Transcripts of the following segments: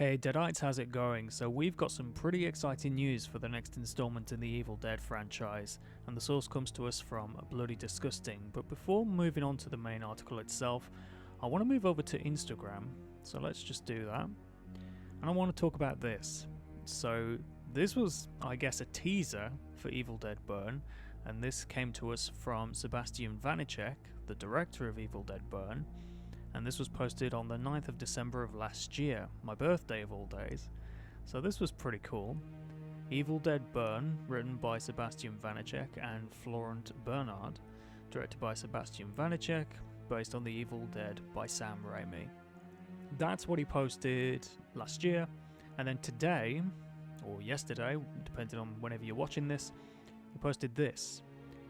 Hey Deadites, how's it going? So we've got some pretty exciting news for the next installment in the Evil Dead franchise, and the source comes to us from Bloody Disgusting. But before moving on to the main article itself, I want to move over to Instagram, so let's just do that. And I want to talk about this. So this was, I guess, a teaser for Evil Dead Burn, and this came to us from Sebastian Vanecek, the director of Evil Dead Burn. And this was posted on the 9th of December of last year, my birthday of all days. So this was pretty cool. Evil Dead Burn, written by Sebastian Vanecek and Florent Bernard, directed by Sebastian Vanecek, based on The Evil Dead by Sam Raimi. That's what he posted last year, and then today, or yesterday, depending on whenever you're watching this, he posted this.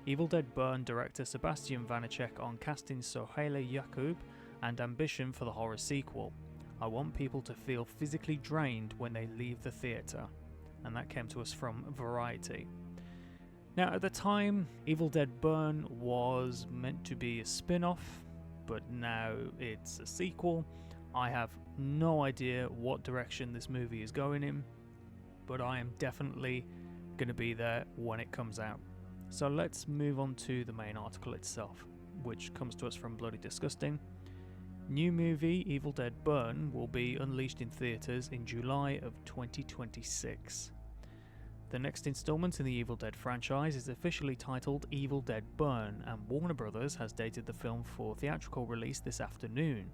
Evil Dead Burn director Sebastian Vanecek on casting Sohaila Yacoub and ambition for the horror sequel. I want people to feel physically drained when they leave the theatre. And that came to us from Variety. Now at the time, Evil Dead Burn was meant to be a spin-off, but now it's a sequel. I have no idea what direction this movie is going in, but I am definitely going to be there when it comes out. So let's move on to the main article itself, which comes to us from Bloody Disgusting. New movie Evil Dead Burn will be unleashed in theatres in July of 2026. The next installment in the Evil Dead franchise is officially titled Evil Dead Burn, and Warner Brothers has dated the film for theatrical release this afternoon,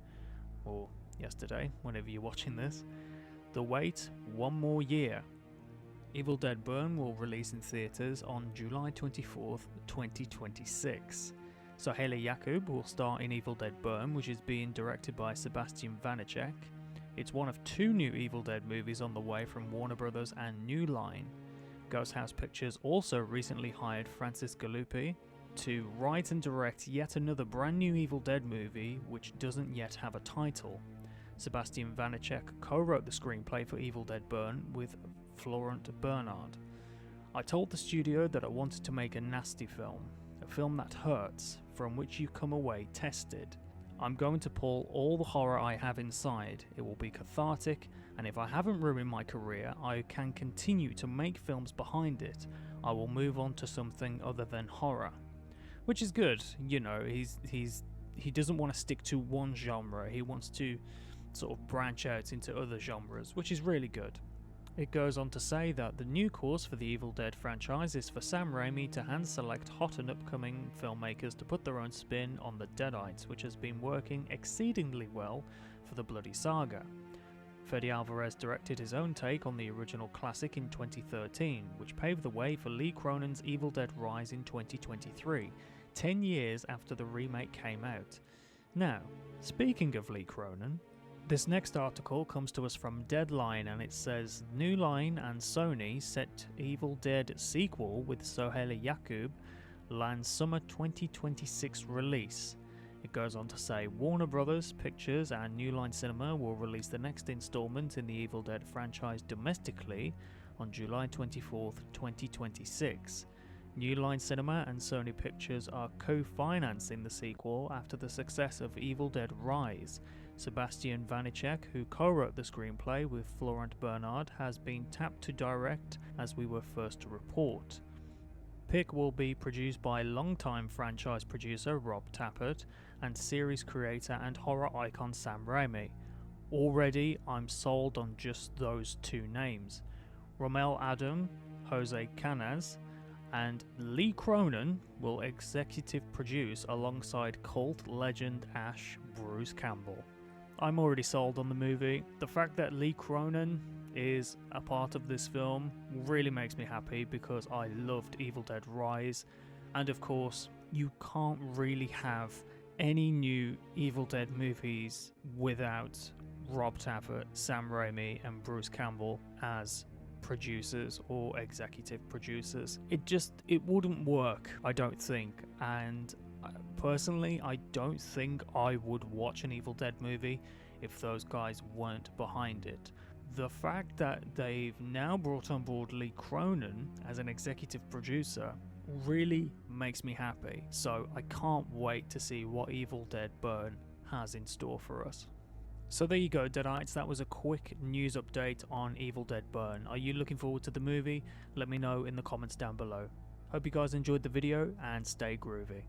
or yesterday, whenever you're watching this. The wait, one more year. Evil Dead Burn will release in theatres on July 24th, 2026. Sohaila Yacoub will star in Evil Dead Burn, which is being directed by Sebastian Vanecek. It's one of two new Evil Dead movies on the way from Warner Brothers and New Line. Ghost House Pictures also recently hired Francis Galuppi to write and direct yet another brand new Evil Dead movie, which doesn't yet have a title. Sebastian Vanecek co-wrote the screenplay for Evil Dead Burn with Florent Bernard. I told the studio that I wanted to make a nasty film. A film that hurts, from which you come away tested. I'm going to pull all the horror I have inside. It will be cathartic, and if I haven't ruined my career, I can continue to make films behind it. I will move on to something other than horror. Which is good, you know, he doesn't want to stick to one genre, he wants to sort of branch out into other genres, which is really good. It goes on to say that the new course for the Evil Dead franchise is for Sam Raimi to hand-select hot and upcoming filmmakers to put their own spin on the Deadites, which has been working exceedingly well for the bloody saga. Fede Alvarez directed his own take on the original classic in 2013, which paved the way for Lee Cronen's Evil Dead Rise in 2023, 10 years after the remake came out. Now, speaking of Lee Cronen, this next article comes to us from Deadline, and it says New Line and Sony set Evil Dead sequel with Sohaila Yacoub lands summer 2026 release. It goes on to say Warner Brothers Pictures and New Line Cinema will release the next installment in the Evil Dead franchise domestically on July 24th, 2026. New Line Cinema and Sony Pictures are co-financing the sequel after the success of Evil Dead Rise. Sebastian Vanecek, who co-wrote the screenplay with Florent Bernard, has been tapped to direct, as we were first to report. PIC will be produced by longtime franchise producer Rob Tappert and series creator and horror icon Sam Raimi. Already, I'm sold on just those two names. Romel Adam, Jose Canaz, and Lee Cronen will executive produce alongside cult legend Ash Bruce Campbell. I'm already sold on the movie. The fact that Lee Cronen is a part of this film really makes me happy because I loved Evil Dead Rise, and of course you can't really have any new Evil Dead movies without Rob Tappert, Sam Raimi and Bruce Campbell as producers or executive producers. It wouldn't work, I don't think, and personally I don't think I would watch an Evil Dead movie if those guys weren't behind it. The fact that they've now brought on board Lee Cronen as an executive producer really makes me happy, so I can't wait to see what Evil Dead Burn has in store for us. So there you go, Deadites, that was a quick news update on Evil Dead Burn. Are you looking forward to the movie? Let me know in the comments down below. Hope you guys enjoyed the video and stay groovy.